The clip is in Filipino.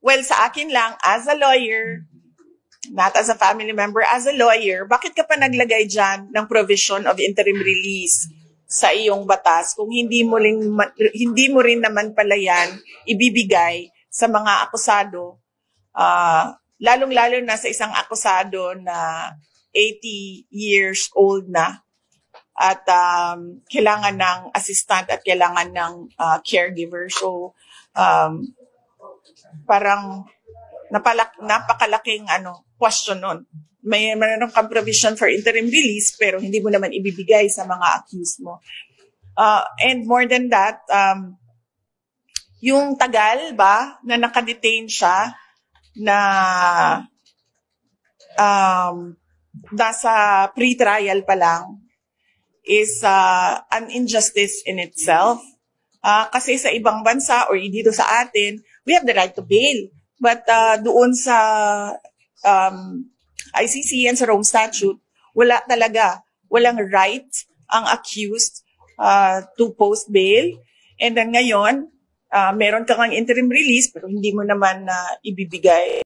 Well, sa akin lang, as a lawyer, not as a family member, as a lawyer, bakit ka pa naglagay dyan ng provision of interim release sa iyong batas kung hindi mo rin naman pala yan ibibigay sa mga akusado, lalong-lalo na sa isang akusado na 80 years old na at kailangan ng assistant at kailangan ng caregiver. So, parang napakalaking question nun. Mayroon kang provision for interim release pero hindi mo naman ibibigay sa mga accused mo. And more than that, yung tagal ba na nakadetain siya na nasa pre-trial pa lang is an injustice in itself. Kasi sa ibang bansa or dito sa atin, we have the right to bail. But doon sa ICC and sa Rome Statute, walang right ang accused to post bail. And then ngayon, meron kang interim release pero hindi mo naman ibibigay